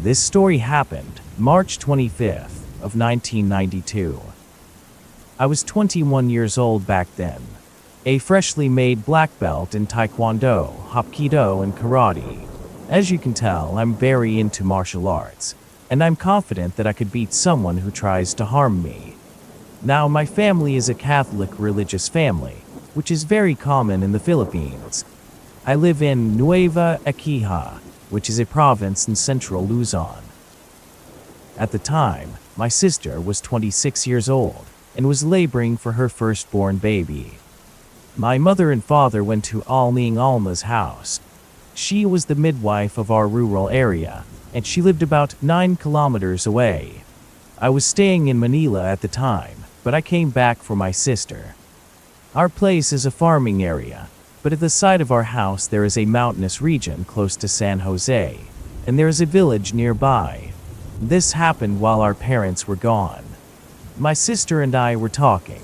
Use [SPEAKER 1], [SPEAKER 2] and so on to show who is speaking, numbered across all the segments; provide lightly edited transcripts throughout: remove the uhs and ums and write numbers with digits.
[SPEAKER 1] This story happened March 25th of 1992. I was 21 years old back then, a freshly made black belt in Taekwondo, Hapkido, and Karate. As you can tell, I'm very into martial arts, and I'm confident that I could beat someone who tries to harm me. Now, my family is a Catholic religious family, which is very common in the Philippines. I live in Nueva Ecija, which is a province in central Luzon. At the time, my sister was 26 years old and was laboring for her firstborn baby. My mother and father went to Alning Alma's house. She was the midwife of our rural area, and she lived about 9 kilometers away. I was staying in Manila at the time, but I came back for my sister. Our place is a farming area, but at the side of our house there is a mountainous region close to San Jose, and there is a village nearby. This happened while our parents were gone. My sister and I were talking,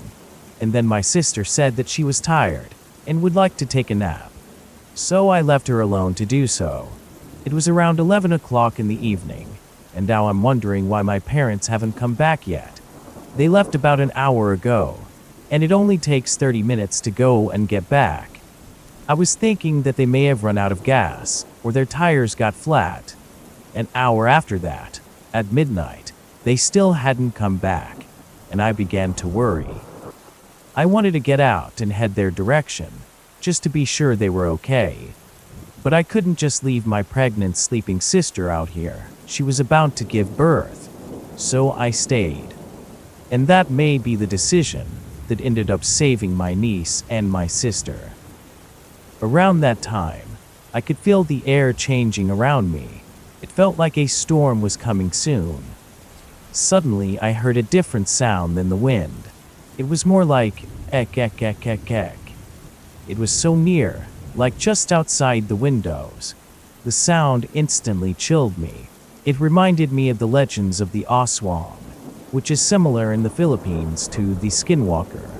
[SPEAKER 1] and then my sister said that she was tired and would like to take a nap. So I left her alone to do so. It was around 11 o'clock in the evening, and now I'm wondering why my parents haven't come back yet. They left about an hour ago, and it only takes 30 minutes to go and get back. I was thinking that they may have run out of gas, or their tires got flat. An hour after that, at midnight, they still hadn't come back, and I began to worry. I wanted to get out and head their direction, just to be sure they were okay. But I couldn't just leave my pregnant sleeping sister out here. She was about to give birth. So I stayed. And that may be the decision that ended up saving my niece and my sister. Around that time, I could feel the air changing around me. It felt like a storm was coming soon. Suddenly, I heard a different sound than the wind. It was more like ek ek ek ek ek. It was so near, like just outside the windows. The sound instantly chilled me. It reminded me of the legends of the Aswang, which is similar in the Philippines to the Skinwalker.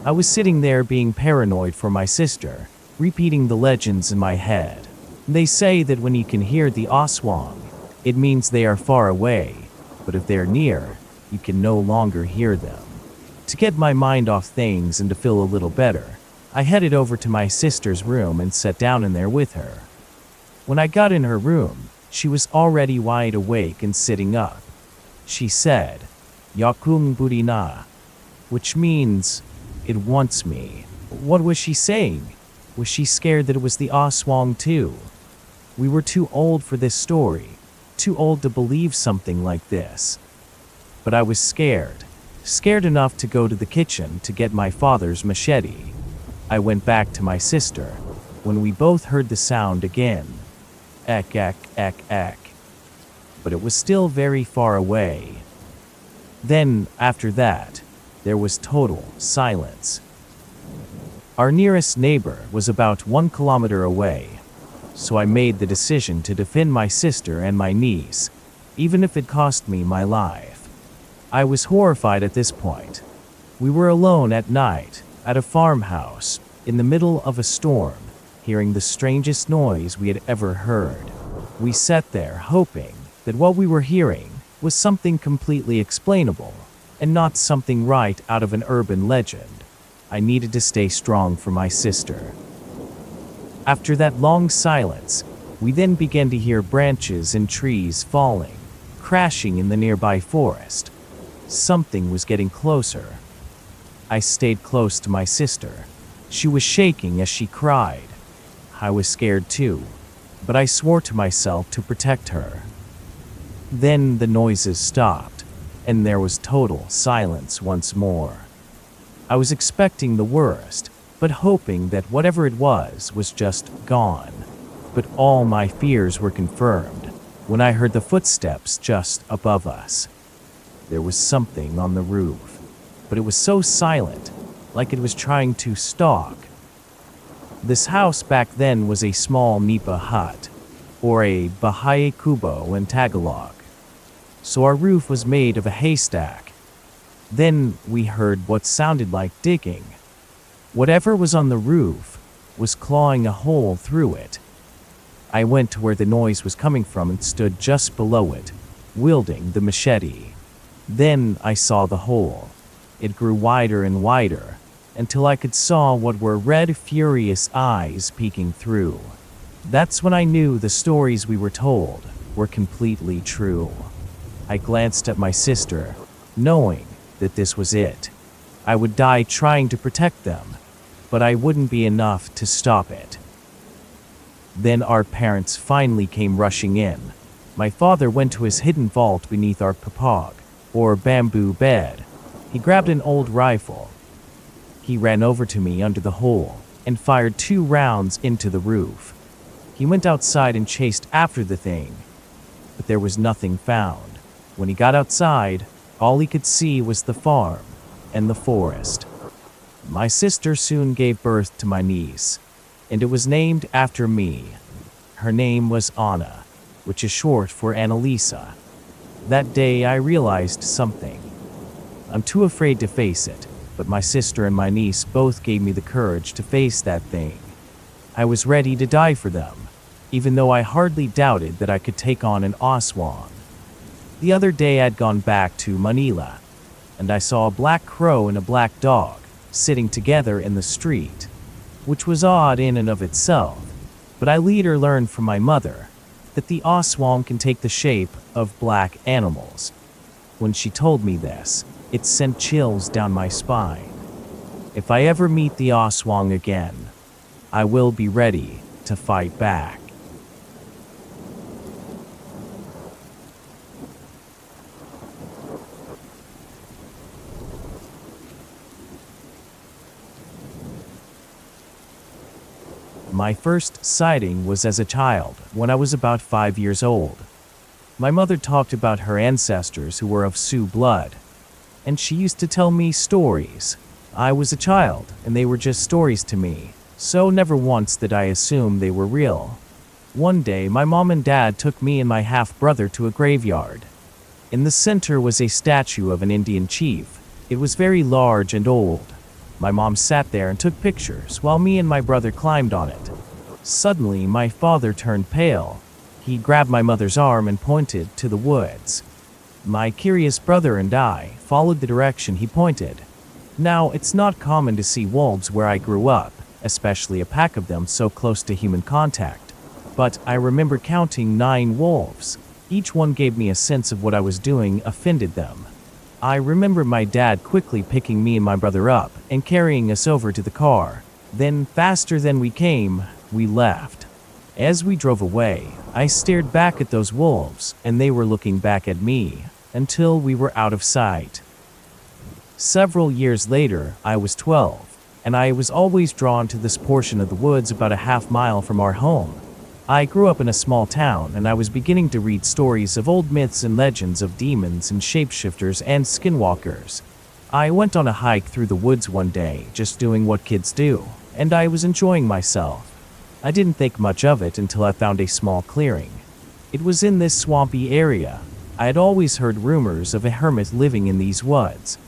[SPEAKER 1] I was sitting there being paranoid for my sister, repeating the legends in my head. They say that when you can hear the Aswang, it means they are far away, but if they're near, you can no longer hear them. To get my mind off things and to feel a little better, I headed over to my sister's room and sat down in there with her. When I got in her room, she was already wide awake and sitting up. She said, "Yakung budi na," which means, "It wants me." What was she saying? Was she scared that it was the Aswang too? We were too old for this story, too old to believe something like this. But I was scared enough to go to the kitchen to get my father's machete. I went back to my sister, when we both heard the sound again. Ek, ek, ek, ek. But it was still very far away. Then, after that, there was total silence. Our nearest neighbor was about 1 kilometer away, so I made the decision to defend my sister and my niece, even if it cost me my life. I was horrified at this point. We were alone at night, at a farmhouse, in the middle of a storm, hearing the strangest noise we had ever heard. We sat there hoping that what we were hearing was something completely explainable, and not something right out of an urban legend. I needed to stay strong for my sister. After that long silence, we then began to hear branches and trees falling, crashing in the nearby forest. Something was getting closer. I stayed close to my sister. She was shaking as she cried. I was scared too, but I swore to myself to protect her. Then the noises stopped, and there was total silence once more. I was expecting the worst, but hoping that whatever it was just gone. But all my fears were confirmed when I heard the footsteps just above us. There was something on the roof, but it was so silent, like it was trying to stalk. This house back then was a small nipa hut, or a bahay kubo in Tagalog. So our roof was made of a haystack. Then we heard what sounded like digging. Whatever was on the roof was clawing a hole through it. I went to where the noise was coming from and stood just below it, wielding the machete. Then I saw the hole. It grew wider and wider, until I could saw what were red, furious eyes peeking through. That's when I knew the stories we were told were completely true. I glanced at my sister, knowing that this was it. I would die trying to protect them, but I wouldn't be enough to stop it. Then our parents finally came rushing in. My father went to his hidden vault beneath our papag, or bamboo bed. He grabbed an old rifle. He ran over to me under the hole and fired 2 rounds into the roof. He went outside and chased after the thing, but there was nothing found. When he got outside, all he could see was the farm and the forest. My sister soon gave birth to my niece, and it was named after me. Her name was Anna, which is short for Annalisa. That day I realized something. I'm too afraid to face it, but my sister and my niece both gave me the courage to face that thing. I was ready to die for them, even though I hardly doubted that I could take on an aswang. The other day I'd gone back to Manila, and I saw a black crow and a black dog sitting together in the street, which was odd in and of itself, but I later learned from my mother that the aswang can take the shape of black animals. When she told me this, it sent chills down my spine. If I ever meet the aswang again, I will be ready to fight back. My first sighting was as a child, when I was about 5 years old. My mother talked about her ancestors who were of Sioux blood, and she used to tell me stories. I was a child, and they were just stories to me, so never once did I assume they were real. One day, my mom and dad took me and my half-brother to a graveyard. In the center was a statue of an Indian chief. It was very large and old. My mom sat there and took pictures while me and my brother climbed on it. Suddenly, my father turned pale. He grabbed my mother's arm and pointed to the woods. My curious brother and I followed the direction he pointed. Now, it's not common to see wolves where I grew up, especially a pack of them so close to human contact. But I remember counting 9 wolves. Each one gave me a sense of what I was doing offended them. I remember my dad quickly picking me and my brother up and carrying us over to the car. Then, faster than we came, we left. As we drove away, I stared back at those wolves, and they were looking back at me, until we were out of sight. Several years later, I was 12, and I was always drawn to this portion of the woods about a half-mile from our home. I grew up in a small town, and I was beginning to read stories of old myths and legends of demons and shapeshifters and skinwalkers. I went on a hike through the woods one day, just doing what kids do, and I was enjoying myself. I didn't think much of it until I found a small clearing. It was in this swampy area. I had always heard rumors of a hermit living in these woods.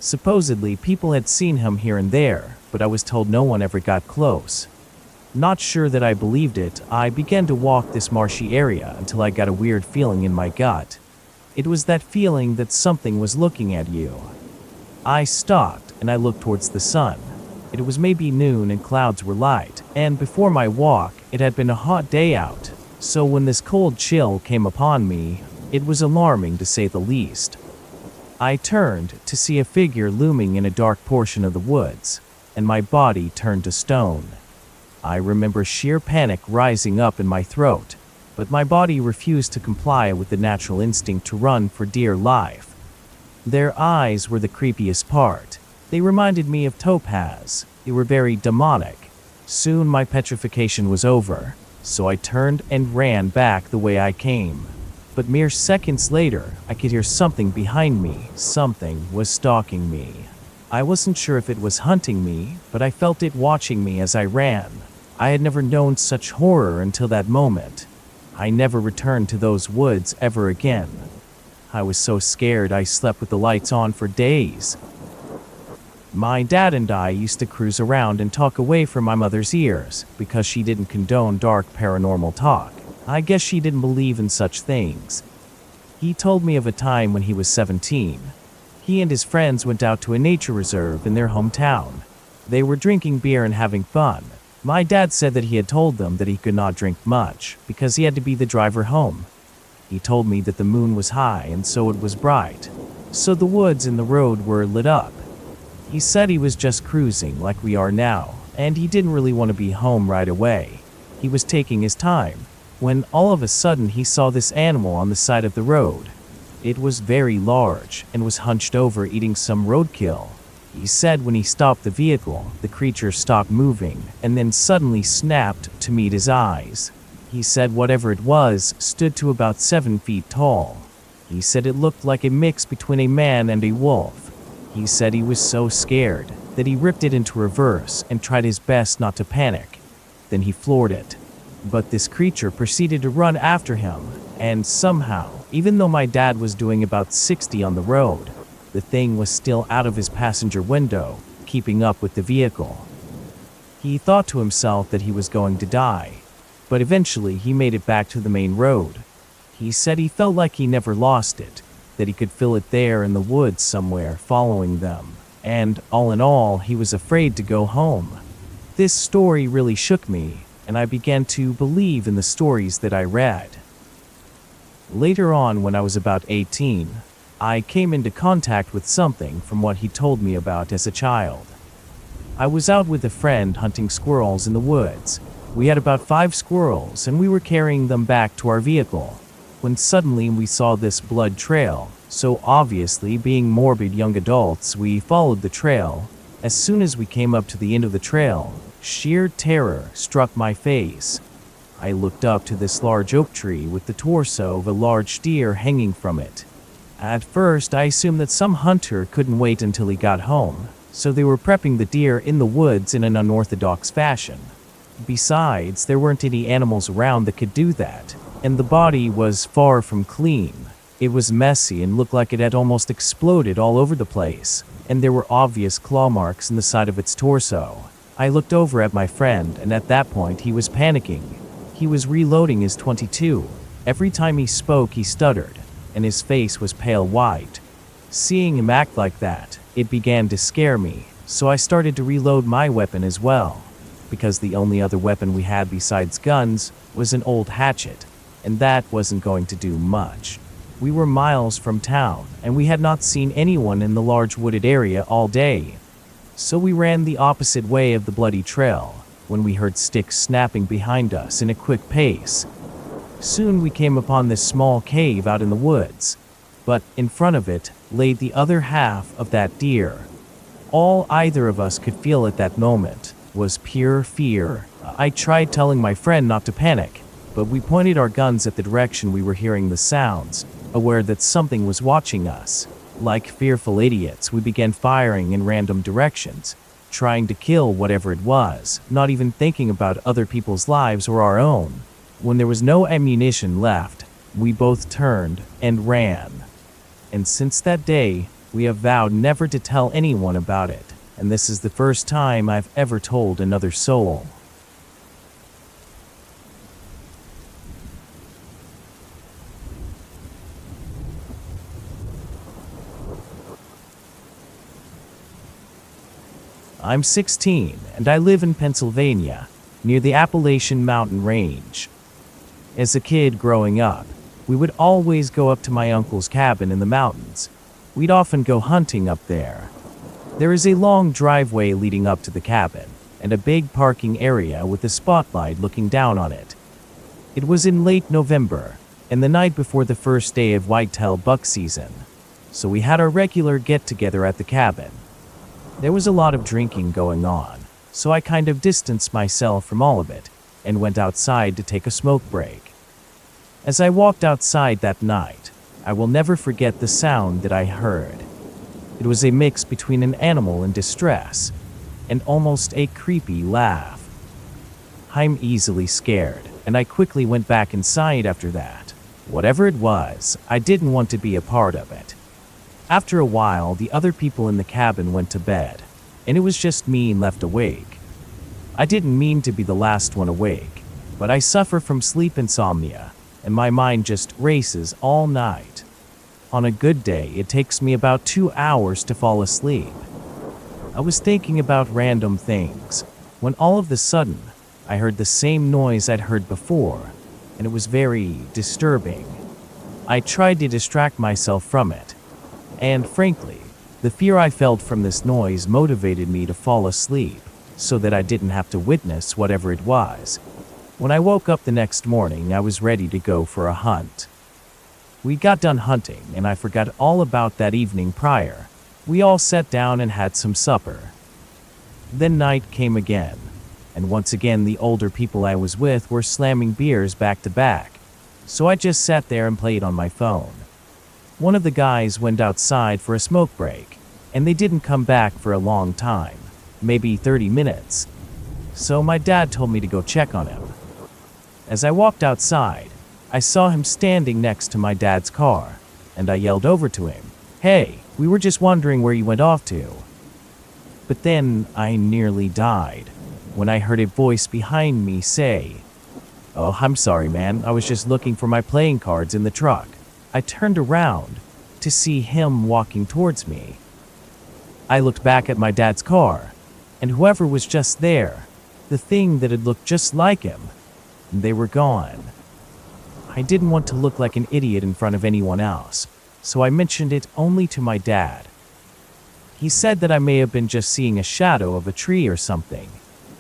[SPEAKER 1] Supposedly, people had seen him here and there, but I was told no one ever got close. Not sure that I believed it, I began to walk this marshy area until I got a weird feeling in my gut. It was that feeling that something was looking at you. I stopped and I looked towards the sun. It was maybe noon and clouds were light, and before my walk, it had been a hot day out. So when this cold chill came upon me, it was alarming to say the least. I turned to see a figure looming in a dark portion of the woods, and my body turned to stone. I remember sheer panic rising up in my throat, but my body refused to comply with the natural instinct to run for dear life. Their eyes were the creepiest part. They reminded me of topaz. They were very demonic. Soon my petrification was over, so I turned and ran back the way I came. But mere seconds later, I could hear something behind me. Something was stalking me. I wasn't sure if it was hunting me, but I felt it watching me as I ran. I had never known such horror until that moment. I never returned to those woods ever again. I was so scared I slept with the lights on for days. My dad and I used to cruise around and talk away from my mother's ears because she didn't condone dark paranormal talk. I guess she didn't believe in such things. He told me of a time when he was 17. He and his friends went out to a nature reserve in their hometown. They were drinking beer and having fun. My dad said that he had told them that he could not drink much because he had to be the driver home. He told me that the moon was high and so it was bright. So the woods and the road were lit up. He said he was just cruising like we are now, and he didn't really want to be home right away. He was taking his time, when all of a sudden he saw this animal on the side of the road. It was very large and was hunched over eating some roadkill. He said when he stopped the vehicle, the creature stopped moving and then suddenly snapped to meet his eyes. He said whatever it was stood to about 7 feet tall. He said it looked like a mix between a man and a wolf. He said he was so scared that he ripped it into reverse and tried his best not to panic. Then he floored it. But this creature proceeded to run after him, and somehow, even though my dad was doing about 60 on the road, the thing was still out of his passenger window, keeping up with the vehicle. He thought to himself that he was going to die, but eventually he made it back to the main road. He said he felt like he never lost it, that he could feel it there in the woods somewhere following them, and all in all, he was afraid to go home. This story really shook me, and I began to believe in the stories that I read. Later on, when I was about 18, I came into contact with something from what he told me about as a child. I was out with a friend hunting squirrels in the woods. We had about 5 squirrels and we were carrying them back to our vehicle, when suddenly we saw this blood trail. So obviously, being morbid young adults, we followed the trail. As soon as we came up to the end of the trail, sheer terror struck my face. I looked up to this large oak tree with the torso of a large deer hanging from it. At first, I assumed that some hunter couldn't wait until he got home, so they were prepping the deer in the woods in an unorthodox fashion. Besides, there weren't any animals around that could do that, and the body was far from clean. It was messy and looked like it had almost exploded all over the place, and there were obvious claw marks in the side of its torso. I looked over at my friend, and at that point he was panicking. He was reloading his .22. Every time he spoke, he stuttered, and his face was pale white. Seeing him act like that, it began to scare me, so I started to reload my weapon as well, because the only other weapon we had besides guns was an old hatchet, and that wasn't going to do much. We were miles from town, and we had not seen anyone in the large wooded area all day. So we ran the opposite way of the bloody trail, when we heard sticks snapping behind us in a quick pace. Soon we came upon this small cave out in the woods, but in front of it lay the other half of that deer. All either of us could feel at that moment was pure fear. I tried telling my friend not to panic, but we pointed our guns at the direction we were hearing the sounds, aware that something was watching us. Like fearful idiots, we began firing in random directions, trying to kill whatever it was, not even thinking about other people's lives or our own. When there was no ammunition left, we both turned and ran. And since that day, we have vowed never to tell anyone about it, and this is the first time I've ever told another soul. I'm 16, and I live in Pennsylvania, near the Appalachian Mountain Range. As a kid growing up, we would always go up to my uncle's cabin in the mountains. We'd often go hunting up there. There is a long driveway leading up to the cabin, and a big parking area with a spotlight looking down on it. It was in late November, and the night before the first day of whitetail buck season, so we had our regular get-together at the cabin. There was a lot of drinking going on, so I kind of distanced myself from all of it, and went outside to take a smoke break. As I walked outside that night, I will never forget the sound that I heard. It was a mix between an animal in distress and almost a creepy laugh. I'm easily scared, and I quickly went back inside after that. Whatever it was, I didn't want to be a part of it. After a while, the other people in the cabin went to bed, and it was just me left awake. I didn't mean to be the last one awake, but I suffer from sleep insomnia, and my mind just races all night. On a good day, it takes me about 2 hours to fall asleep. I was thinking about random things, when all of a sudden, I heard the same noise I'd heard before, and it was very disturbing. I tried to distract myself from it, and frankly, the fear I felt from this noise motivated me to fall asleep, so that I didn't have to witness whatever it was. When I woke up the next morning, I was ready to go for a hunt. We got done hunting, and I forgot all about that evening prior. We all sat down and had some supper. Then night came again, and once again the older people I was with were slamming beers back to back, so I just sat there and played on my phone. One of the guys went outside for a smoke break, and they didn't come back for a long time, maybe 30 minutes. So my dad told me to go check on him. As I walked outside, I saw him standing next to my dad's car, and I yelled over to him, "Hey, we were just wondering where you went off to." But then I nearly died when I heard a voice behind me say, "Oh, I'm sorry, man. I was just looking for my playing cards in the truck." I turned around to see him walking towards me. I looked back at my dad's car, and whoever was just there, the thing that had looked just like him, they were gone. I didn't want to look like an idiot in front of anyone else, so I mentioned it only to my dad. He said that I may have been just seeing a shadow of a tree or something.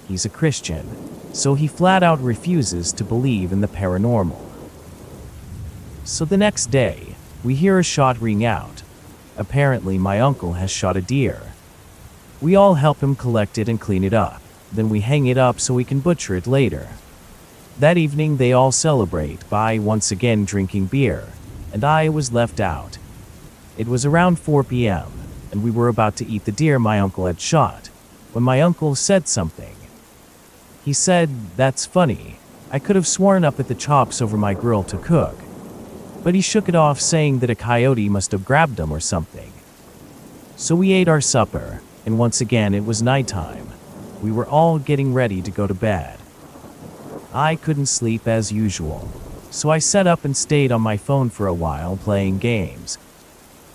[SPEAKER 1] He's a Christian, so he flat out refuses to believe in the paranormal. So the next day, we hear a shot ring out. Apparently my uncle has shot a deer. We all help him collect it and clean it up, then we hang it up so we can butcher it later. That evening they all celebrate by once again drinking beer, and I was left out. It was around 4 p.m., and we were about to eat the deer my uncle had shot, when my uncle said something. He said, "That's funny. I could have sworn up at the chops over my grill to cook." But he shook it off, saying that a coyote must have grabbed him or something. So we ate our supper, and once again it was nighttime. We were all getting ready to go to bed. I couldn't sleep as usual, so I sat up and stayed on my phone for a while playing games.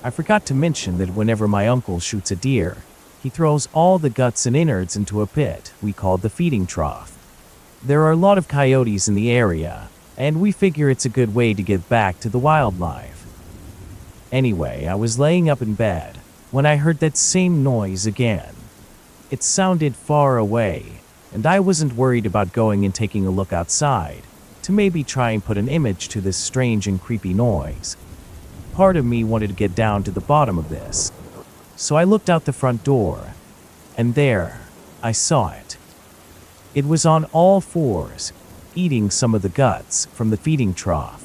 [SPEAKER 1] I forgot to mention that whenever my uncle shoots a deer, he throws all the guts and innards into a pit we called the feeding trough. There are a lot of coyotes in the area, and we figure it's a good way to give back to the wildlife. Anyway, I was laying up in bed when I heard that same noise again. It sounded far away, and I wasn't worried about going and taking a look outside to maybe try and put an image to this strange and creepy noise. Part of me wanted to get down to the bottom of this, so I looked out the front door, and there, I saw it. It was on all fours, eating some of the guts from the feeding trough.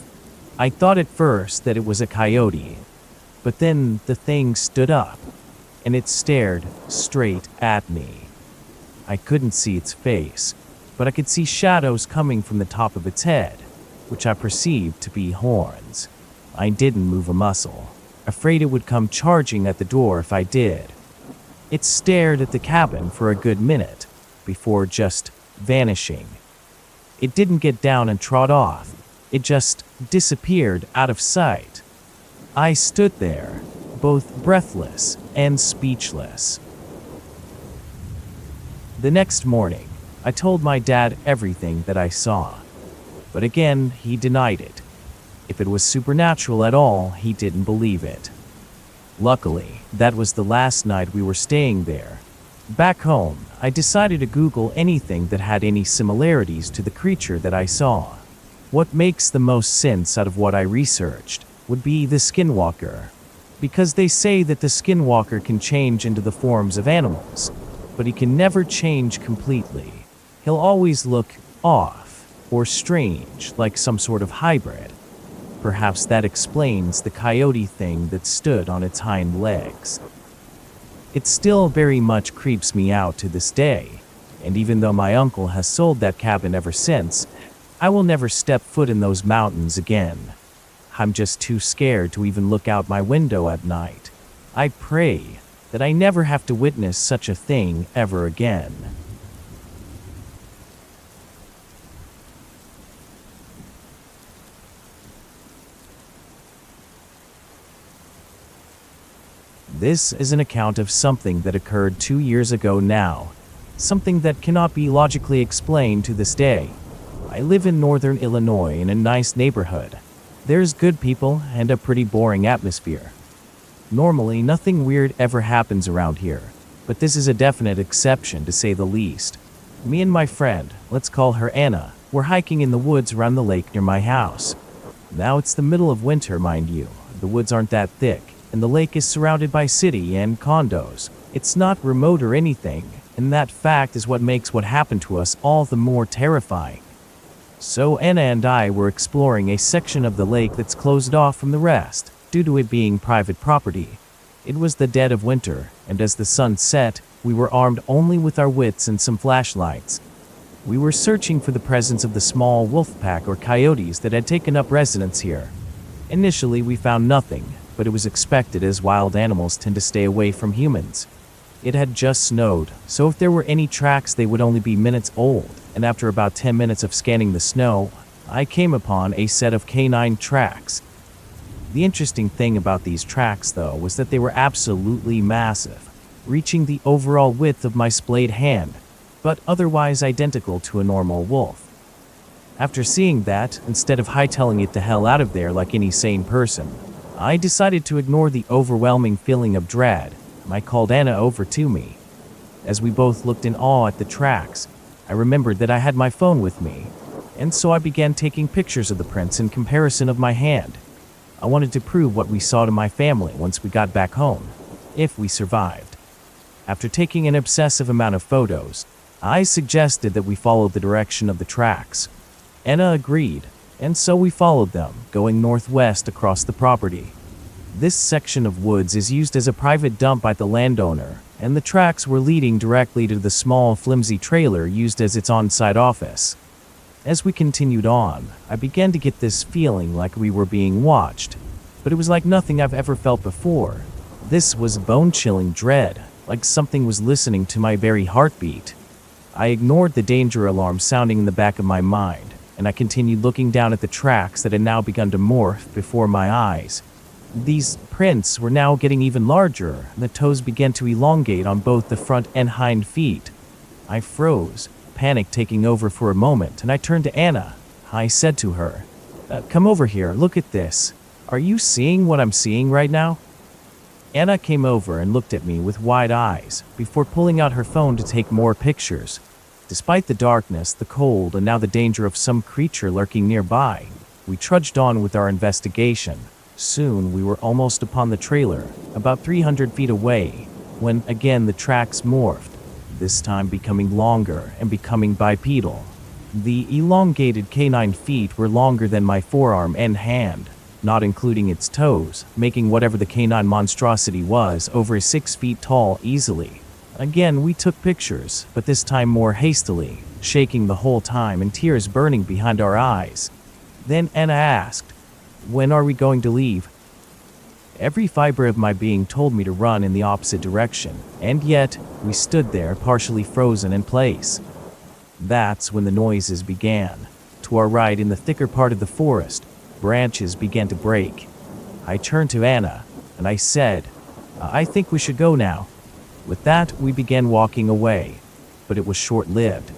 [SPEAKER 1] I thought at first that it was a coyote, but then the thing stood up, and it stared straight at me. I couldn't see its face, but I could see shadows coming from the top of its head, which I perceived to be horns. I didn't move a muscle, afraid it would come charging at the door if I did. It stared at the cabin for a good minute, before just vanishing. It didn't get down and trot off, it just disappeared out of sight. I stood there, both breathless and speechless. The next morning, I told my dad everything that I saw, but again, he denied it. If it was supernatural at all, he didn't believe it. Luckily, that was the last night we were staying there. Back home, I decided to Google anything that had any similarities to the creature that I saw. What makes the most sense out of what I researched would be the Skinwalker, because they say that the Skinwalker can change into the forms of animals, but he can never change completely. He'll always look off or strange, like some sort of hybrid. Perhaps that explains the coyote thing that stood on its hind legs. It still very much creeps me out to this day, and even though my uncle has sold that cabin ever since, I will never step foot in those mountains again. I'm just too scared to even look out my window at night. I pray that I never have to witness such a thing ever again. This is an account of something that occurred 2 years ago now, something that cannot be logically explained to this day. I live in northern Illinois in a nice neighborhood. There's good people and a pretty boring atmosphere. Normally, nothing weird ever happens around here, but this is a definite exception to say the least. Me and my friend, let's call her Anna, were hiking in the woods around the lake near my house. Now it's the middle of winter, mind you. The woods aren't that thick, and the lake is surrounded by city and condos. It's not remote or anything, and that fact is what makes what happened to us all the more terrifying. So Anna and I were exploring a section of the lake that's closed off from the rest, due to it being private property. It was the dead of winter, and as the sun set, we were armed only with our wits and some flashlights. We were searching for the presence of the small wolf pack or coyotes that had taken up residence here. Initially, we found nothing, but it was expected as wild animals tend to stay away from humans. It had just snowed, so if there were any tracks they would only be minutes old, and after about 10 minutes of scanning the snow, I came upon a set of canine tracks. The interesting thing about these tracks, though, was that they were absolutely massive, reaching the overall width of my splayed hand, but otherwise identical to a normal wolf. After seeing that, instead of hightailing it the hell out of there like any sane person, I decided to ignore the overwhelming feeling of dread. I called Anna over to me. As we both looked in awe at the tracks, I remembered that I had my phone with me, and so I began taking pictures of the prints in comparison of my hand. I wanted to prove what we saw to my family once we got back home, if we survived. After taking an obsessive amount of photos, I suggested that we follow the direction of the tracks. Anna agreed, and so we followed them, going northwest across the property. This section of woods is used as a private dump by the landowner, and the tracks were leading directly to the small, flimsy trailer used as its on-site office. As we continued on, I began to get this feeling like we were being watched, but it was like nothing I've ever felt before. This was bone-chilling dread, like something was listening to my very heartbeat. I ignored the danger alarm sounding in the back of my mind, and I continued looking down at the tracks that had now begun to morph before my eyes. These prints were now getting even larger, and the toes began to elongate on both the front and hind feet. I froze, panic taking over for a moment, and I turned to Anna. I said to her, "Come over here, look at this. Are you seeing what I'm seeing right now?" Anna came over and looked at me with wide eyes, before pulling out her phone to take more pictures. Despite the darkness, the cold, and now the danger of some creature lurking nearby, we trudged on with our investigation. Soon we were almost upon the trailer, about 300 feet away, when again the tracks morphed, this time becoming longer and becoming bipedal. The elongated canine feet were longer than my forearm and hand, not including its toes, making whatever the canine monstrosity was over 6 feet tall easily. Again, we took pictures, but this time more hastily, shaking the whole time and tears burning behind our eyes. Then Anna asked, "When are we going to leave?" Every fiber of my being told me to run in the opposite direction, and yet we stood there partially frozen in place. That's when the noises began. To our right, in the thicker part of the forest, branches began to break. I turned to Anna, and I said, "I think we should go now." With that, we began walking away, but it was short-lived.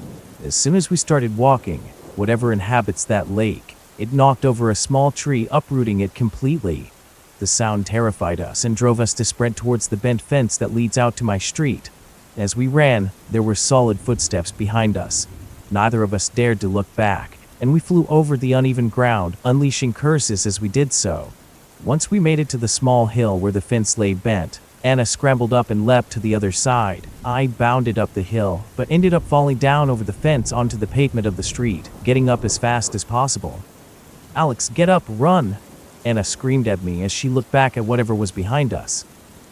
[SPEAKER 1] As soon as we started walking, whatever inhabits that lake, it knocked over a small tree, uprooting it completely. The sound terrified us and drove us to sprint towards the bent fence that leads out to my street. As we ran, there were solid footsteps behind us. Neither of us dared to look back, and we flew over the uneven ground, unleashing curses as we did so. Once we made it to the small hill where the fence lay bent, Anna scrambled up and leapt to the other side. I bounded up the hill, but ended up falling down over the fence onto the pavement of the street, getting up as fast as possible. "Alex, get up, run!" Anna screamed at me as she looked back at whatever was behind us.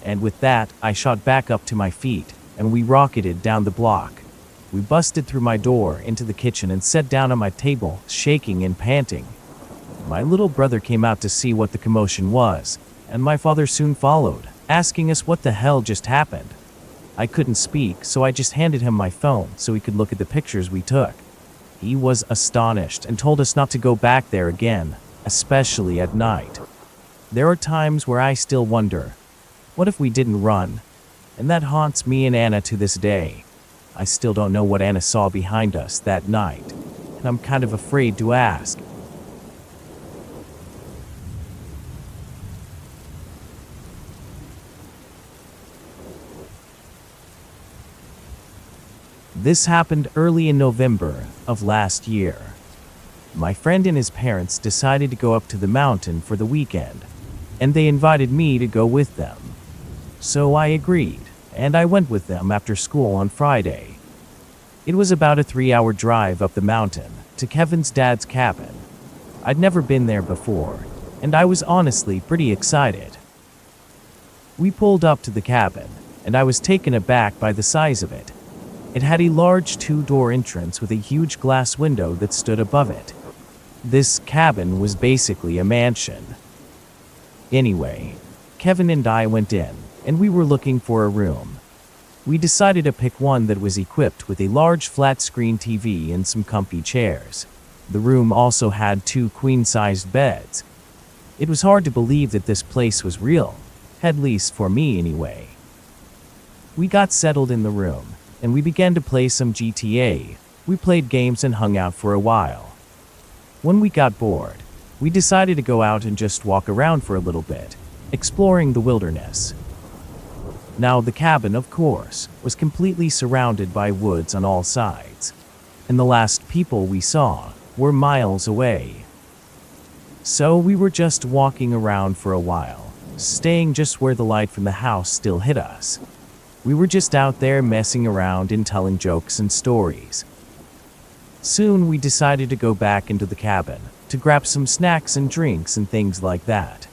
[SPEAKER 1] And with that, I shot back up to my feet, and we rocketed down the block. We busted through my door into the kitchen and sat down on my table, shaking and panting. My little brother came out to see what the commotion was, and my father soon followed. asking us what the hell just happened. I couldn't speak, so I just handed him my phone so he could look at the pictures we took. He was astonished and told us not to go back there again, especially at night. There are times where I still wonder, what if we didn't run? And that haunts me and Anna to this day. I still don't know what Anna saw behind us that night, and I'm kind of afraid to ask. This happened early in November of last year. My friend and his parents decided to go up to the mountain for the weekend, and they invited me to go with them. So I agreed, and I went with them after school on Friday. It was about a 3-hour drive up the mountain to Kevin's dad's cabin. I'd never been there before, and I was honestly pretty excited. We pulled up to the cabin, and I was taken aback by the size of it. It had a large 2-door entrance with a huge glass window that stood above it. This cabin was basically a mansion. Anyway, Kevin and I went in, and we were looking for a room. We decided to pick one that was equipped with a large flat-screen TV and some comfy chairs. The room also had 2 queen-sized beds. It was hard to believe that this place was real, at least for me anyway. We got settled in the room, and we began to play some GTA. We played games and hung out for a while. When we got bored, we decided to go out and just walk around for a little bit, exploring the wilderness. Now, the cabin, of course, was completely surrounded by woods on all sides, and the last people we saw were miles away. So we were just walking around for a while, staying just where the light from the house still hit us. We were just out there messing around and telling jokes and stories. Soon we decided to go back into the cabin to grab some snacks and drinks and things like that.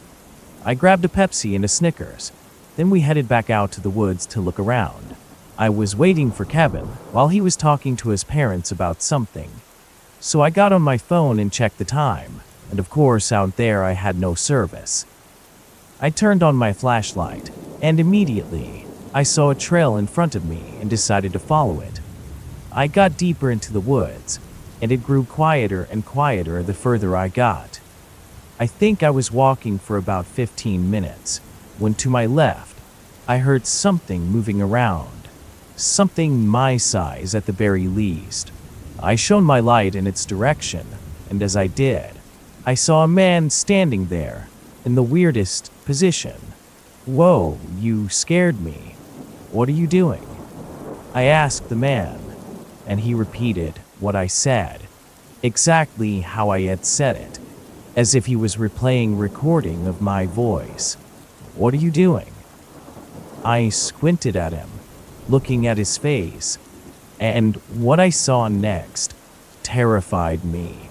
[SPEAKER 1] I grabbed a Pepsi and a Snickers. Then we headed back out to the woods to look around. I was waiting for Kevin while he was talking to his parents about something. So I got on my phone and checked the time, and of course out there I had no service. I turned on my flashlight, and immediately I saw a trail in front of me and decided to follow it. I got deeper into the woods, and it grew quieter and quieter the further I got. I think I was walking for about 15 minutes, when to my left, I heard something moving around. Something my size at the very least. I shone my light in its direction, and as I did, I saw a man standing there, in the weirdest position. Whoa, you scared me. What are you doing? I asked the man, and he repeated what I said, exactly how I had said it, as if he was replaying recording of my voice. What are you doing? I squinted at him, looking at his face, and what I saw next terrified me.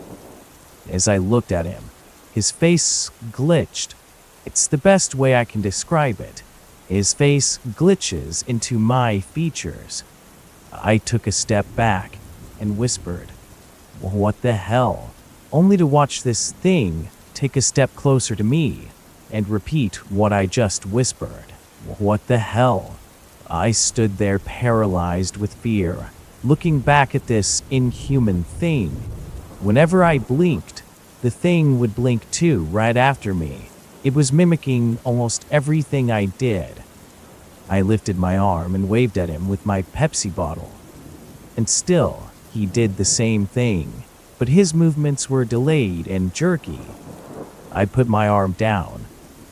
[SPEAKER 1] As I looked at him, his face glitched. It's the best way I can describe it. His face glitches into my features. I took a step back and whispered, "What the hell?" Only to watch this thing take a step closer to me and repeat what I just whispered. "What the hell?" I stood there paralyzed with fear, looking back at this inhuman thing. Whenever I blinked, the thing would blink too right after me. It was mimicking almost everything I did. I lifted my arm and waved at him with my Pepsi bottle. And still, he did the same thing, but his movements were delayed and jerky. I put my arm down,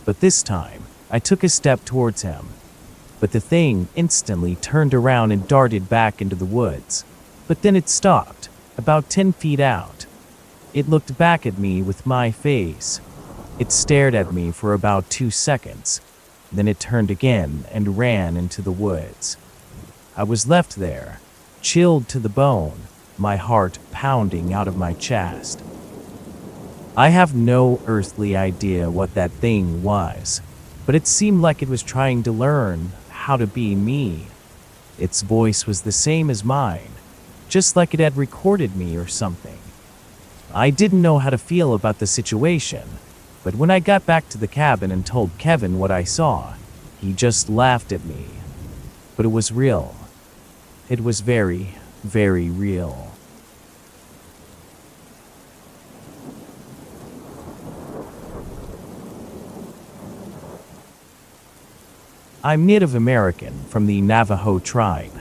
[SPEAKER 1] but this time, I took a step towards him. But the thing instantly turned around and darted back into the woods. But then it stopped, about 10 feet out. It looked back at me with my face. It stared at me for about 2 seconds. Then it turned again and ran into the woods. I was left there, chilled to the bone, my heart pounding out of my chest. I have no earthly idea what that thing was, but it seemed like it was trying to learn how to be me. Its voice was the same as mine, just like it had recorded me or something. I didn't know how to feel about the situation, but when I got back to the cabin and told Kevin what I saw, He just laughed at me. But it was real. It was very, very real. I'm Native American from the Navajo tribe,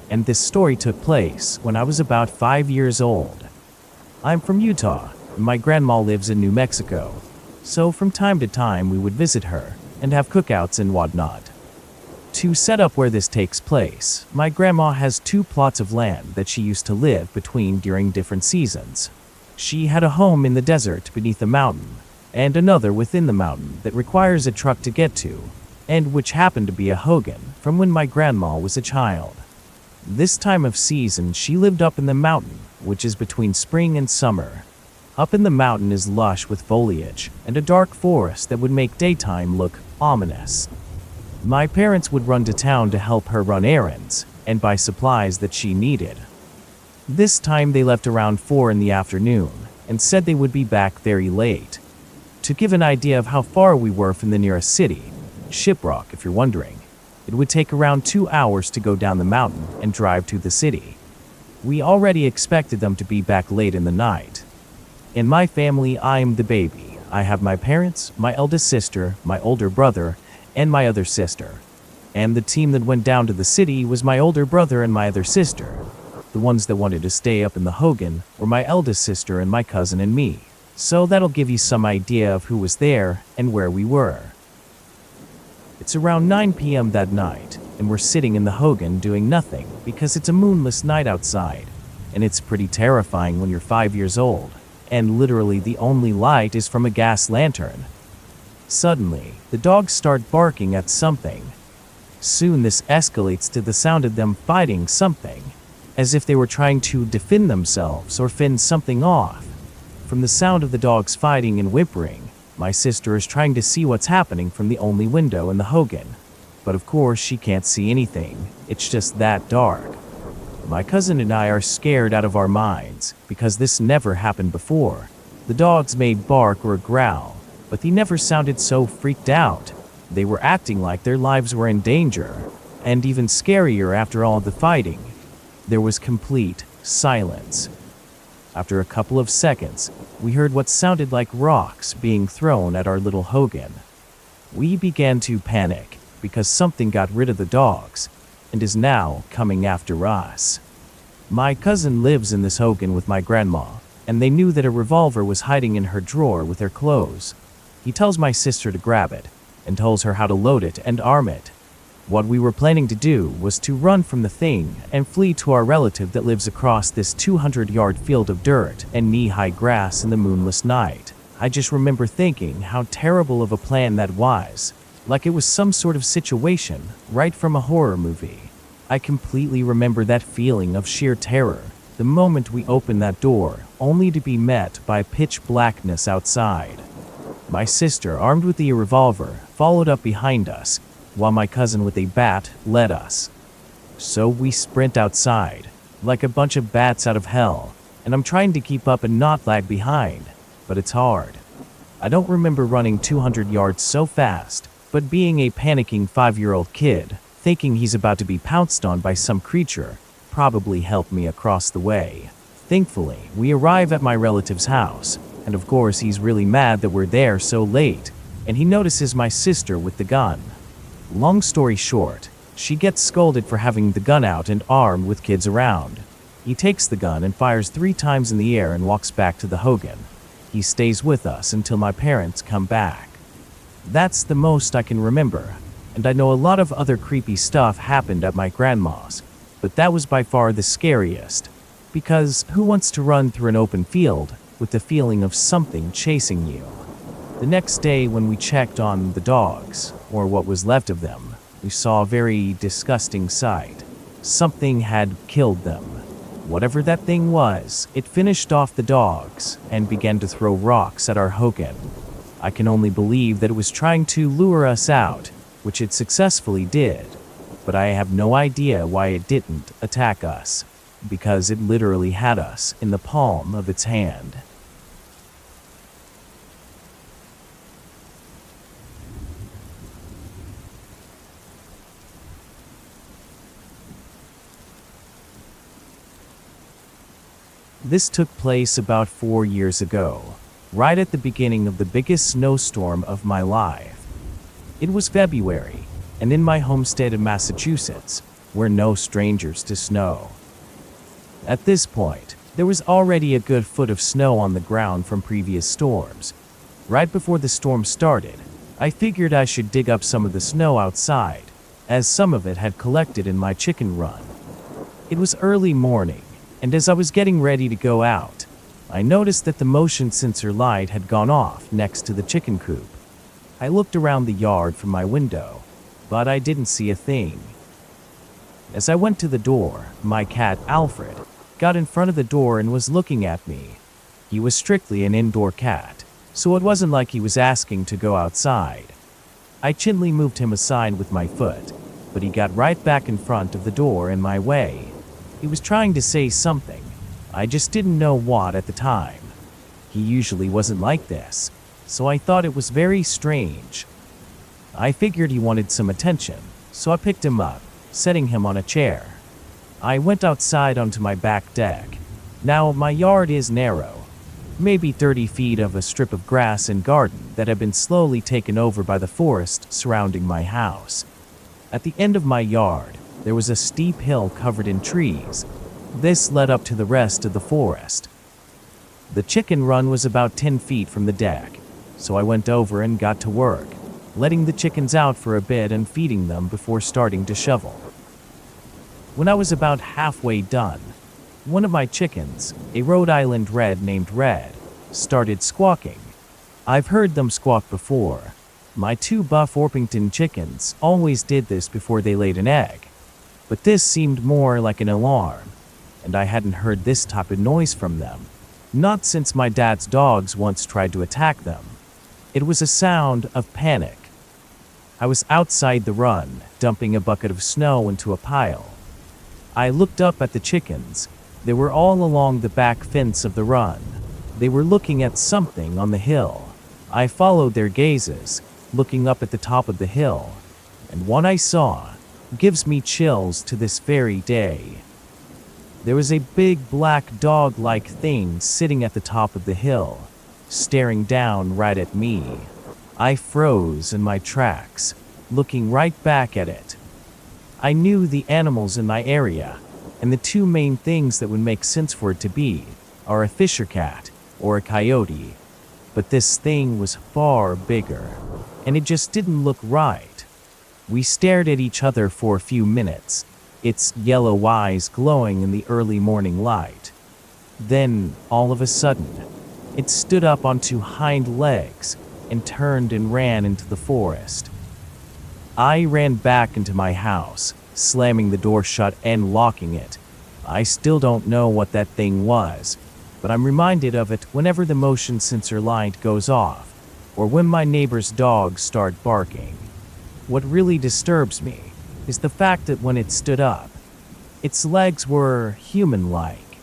[SPEAKER 1] and this story took place when I was about 5 years old. I'm from Utah, and my grandma lives in New Mexico, so from time to time we would visit her and have cookouts and whatnot. To set up where this takes place, my grandma has 2 plots of land that she used to live between during different seasons. She had a home in the desert beneath a mountain, and another within the mountain that requires a truck to get to, and which happened to be a hogan from when my grandma was a child. This time of season she lived up in the mountain, which is between spring and summer. Up in the mountain is lush with foliage and a dark forest that would make daytime look ominous. My parents would run to town to help her run errands and buy supplies that she needed. This time they left around 4 in the afternoon and said they would be back very late. To give an idea of how far we were from the nearest city, Shiprock, if you're wondering, it would take around 2 hours to go down the mountain and drive to the city. We already expected them to be back late in the night. In my family, I'm the baby. I have my parents, my eldest sister, my older brother, and my other sister. And the team that went down to the city was my older brother and my other sister. The ones that wanted to stay up in the hogan were my eldest sister and my cousin and me. So that'll give you some idea of who was there and where we were. It's around 9 p.m. that night, and we're sitting in the hogan doing nothing because it's a moonless night outside, and it's pretty terrifying when you're 5 years old, and literally the only light is from a gas lantern. Suddenly, the dogs start barking at something. Soon this escalates to the sound of them fighting something, as if they were trying to defend themselves or fend something off. From the sound of the dogs fighting and whimpering, my sister is trying to see what's happening from the only window in the hogan. But of course she can't see anything, it's just that dark. My cousin and I are scared out of our minds, because this never happened before. The dogs may bark or growl, but they never sounded so freaked out. They were acting like their lives were in danger, and even scarier after all the fighting. There was complete silence. After a couple of seconds, we heard what sounded like rocks being thrown at our little hogan. We began to panic because something got rid of the dogs and is now coming after us. My cousin lives in this hogan with my grandma, and they knew that a revolver was hiding in her drawer with her clothes. He tells my sister to grab it and tells her how to load it and arm it. What we were planning to do was to run from the thing and flee to our relative that lives across this 200-yard field of dirt and knee-high grass in the moonless night. I just remember thinking how terrible of a plan that was, like it was some sort of situation right from a horror movie. I completely remember that feeling of sheer terror the moment we opened that door, only to be met by pitch blackness outside. My sister, armed with the revolver, followed up behind us, while my cousin with a bat led us. So we sprint outside, like a bunch of bats out of hell, and I'm trying to keep up and not lag behind, but it's hard. I don't remember running 200 yards so fast, but being a panicking 5-year-old kid, thinking he's about to be pounced on by some creature, probably helped me across the way. Thankfully, we arrive at my relative's house, and of course he's really mad that we're there so late, and he notices my sister with the gun. Long story short, she gets scolded for having the gun out and armed with kids around. He takes the gun and fires 3 times in the air and walks back to the hogan. He stays with us until my parents come back. That's the most I can remember, and I know a lot of other creepy stuff happened at my grandma's, but that was by far the scariest, because who wants to run through an open field with the feeling of something chasing you? The next day when we checked on the dogs, or what was left of them, we saw a very disgusting sight. Something had killed them. Whatever that thing was, it finished off the dogs and began to throw rocks at our hogan. I can only believe that it was trying to lure us out, which it successfully did, but I have no idea why it didn't attack us, because it literally had us in the palm of its hand. This took place about 4 years ago, right at the beginning of the biggest snowstorm of my life. It was February, and in my home state of Massachusetts, we're no strangers to snow. At this point, there was already a good foot of snow on the ground from previous storms. Right before the storm started, I figured I should dig up some of the snow outside, as some of it had collected in my chicken run. It was early morning, and as I was getting ready to go out, I noticed that the motion sensor light had gone off next to the chicken coop. I looked around the yard from my window, but I didn't see a thing. As I went to the door, my cat, Alfred, got in front of the door and was looking at me. He was strictly an indoor cat, so it wasn't like he was asking to go outside. I gently moved him aside with my foot, but he got right back in front of the door in my way. He was trying to say something. I just didn't know what at the time. He usually wasn't like this, so I thought it was very strange. I figured he wanted some attention, so I picked him up, setting him on a chair. I went outside onto my back deck. Now, my yard is narrow, maybe 30 feet of a strip of grass and garden that had been slowly taken over by the forest surrounding my house. At the end of my yard, there was a steep hill covered in trees. This led up to the rest of the forest. The chicken run was about 10 feet from the deck, so I went over and got to work, letting the chickens out for a bit and feeding them before starting to shovel. When I was about halfway done, one of my chickens, a Rhode Island Red named Red, started squawking. I've heard them squawk before. My 2 buff Orpington chickens always did this before they laid an egg, but this seemed more like an alarm, and I hadn't heard this type of noise from them, not since my dad's dogs once tried to attack them. It was a sound of panic. I was outside the run, dumping a bucket of snow into a pile. I looked up at the chickens. They were all along the back fence of the run. They were looking at something on the hill. I followed their gazes, looking up at the top of the hill, and what I saw gives me chills to this very day. There was a big black dog-like thing sitting at the top of the hill, staring down right at me. I froze in my tracks, looking right back at it. I knew the animals in my area, and the 2 main things that would make sense for it to be are a fisher cat or a coyote. But this thing was far bigger, and it just didn't look right. We stared at each other for a few minutes, its yellow eyes glowing in the early morning light. Then, all of a sudden, it stood up on 2 hind legs and turned and ran into the forest. I ran back into my house, slamming the door shut and locking it. I still don't know what that thing was, but I'm reminded of it whenever the motion sensor light goes off, or when my neighbor's dogs start barking. What really disturbs me is the fact that when it stood up, its legs were human-like.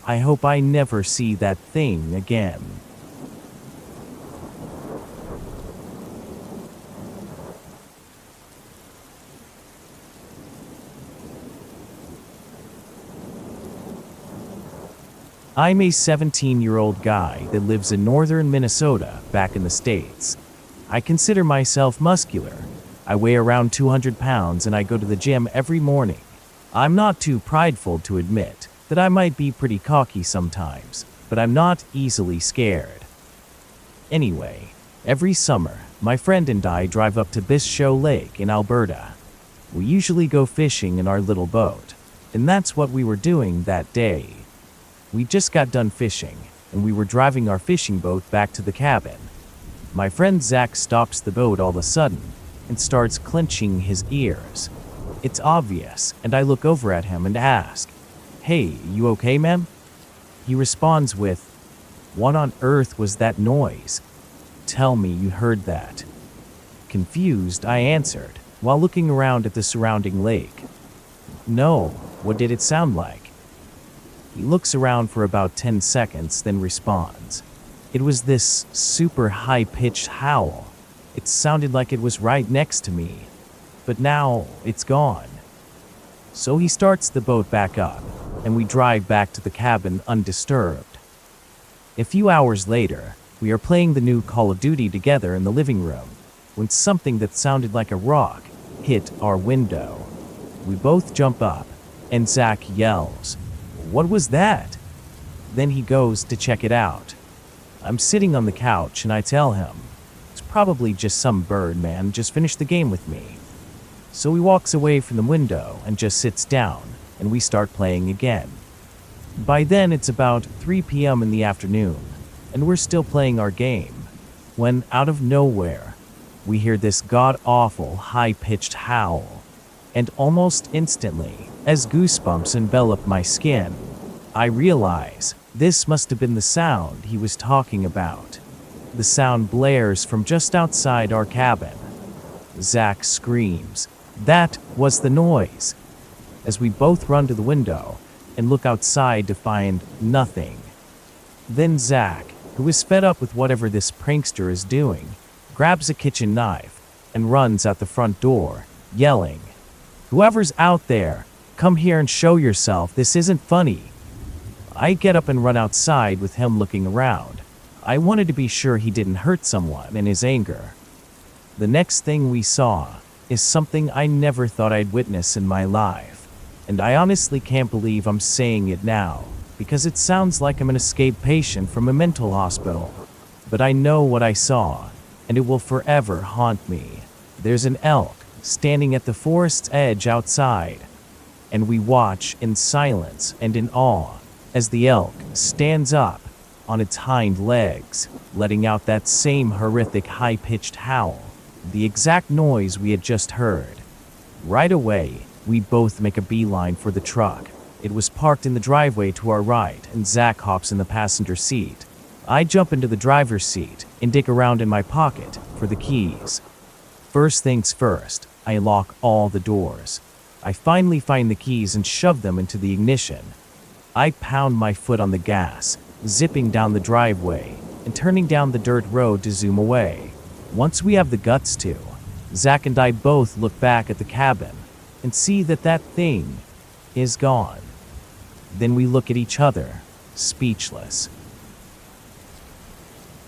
[SPEAKER 1] I hope I never see that thing again. I'm a 17-year-old guy that lives in northern Minnesota, back in the States. I consider myself muscular. I weigh around 200 pounds and I go to the gym every morning. I'm not too prideful to admit that I might be pretty cocky sometimes, but I'm not easily scared. Anyway, every summer, my friend and I drive up to Bishoe Lake in Alberta. We usually go fishing in our little boat, and that's what we were doing that day. We just got done fishing, and we were driving our fishing boat back to the cabin. My friend Zach stops the boat all of a sudden and starts clenching his ears. It's obvious, and I look over at him and ask, "Hey, you okay, man?" He responds with, "What on earth was that noise? Tell me you heard that." Confused, I answered, while looking around at the surrounding lake. "No, what did it sound like?" He looks around for about 10 seconds, then responds, "It was this super high-pitched howl. It sounded like it was right next to me, but now it's gone." So he starts the boat back up, and we drive back to the cabin undisturbed. A few hours later, we are playing the new Call of Duty together in the living room when something that sounded like a rock hit our window. We both jump up, and Zach yells, "What was that?" Then he goes to check it out. I'm sitting on the couch and I tell him, "It's probably just some bird, man, just finished the game with me." So he walks away from the window and just sits down, and we start playing again. By then it's about 3 p.m. in the afternoon, and we're still playing our game, when out of nowhere, we hear this god-awful high-pitched howl, and almost instantly, as goosebumps envelop my skin, I realize this must have been the sound he was talking about. The sound blares from just outside our cabin. Zach screams, "That was the noise!" as we both run to the window and look outside to find nothing. Then Zach, who is fed up with whatever this prankster is doing, grabs a kitchen knife and runs out the front door, yelling, "Whoever's out there, come here and show yourself, this isn't funny." I get up and run outside with him looking around. I wanted to be sure he didn't hurt someone in his anger. The next thing we saw is something I never thought I'd witness in my life, and I honestly can't believe I'm saying it now, because it sounds like I'm an escaped patient from a mental hospital. But I know what I saw, and it will forever haunt me. There's an elk standing at the forest's edge outside, and we watch in silence and in awe as the elk stands up on its hind legs, letting out that same horrific high-pitched howl, the exact noise we had just heard. Right away, we both make a beeline for the truck. It was parked in the driveway to our right, and Zach hops in the passenger seat. I jump into the driver's seat and dig around in my pocket for the keys. First things first, I lock all the doors. I finally find the keys and shove them into the ignition. I pound my foot on the gas, zipping down the driveway and turning down the dirt road to zoom away. Once we have the guts to, Zach and I both look back at the cabin and see that that thing is gone. Then we look at each other, speechless.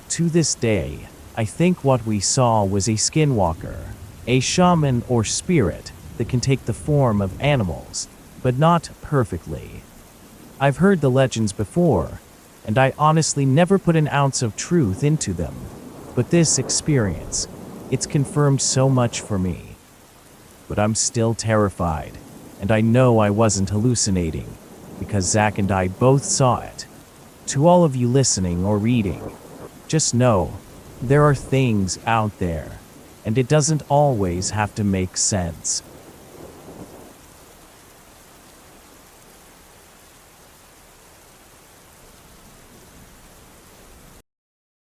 [SPEAKER 1] To this day, I think what we saw was a skinwalker, a shaman or spirit that can take the form of animals, but not perfectly. I've heard the legends before, and I honestly never put an ounce of truth into them. But this experience, it's confirmed so much for me. But I'm still terrified, and I know I wasn't hallucinating, because Zach and I both saw it. To all of you listening or reading, just know, there are things out there, and it doesn't always have to make sense.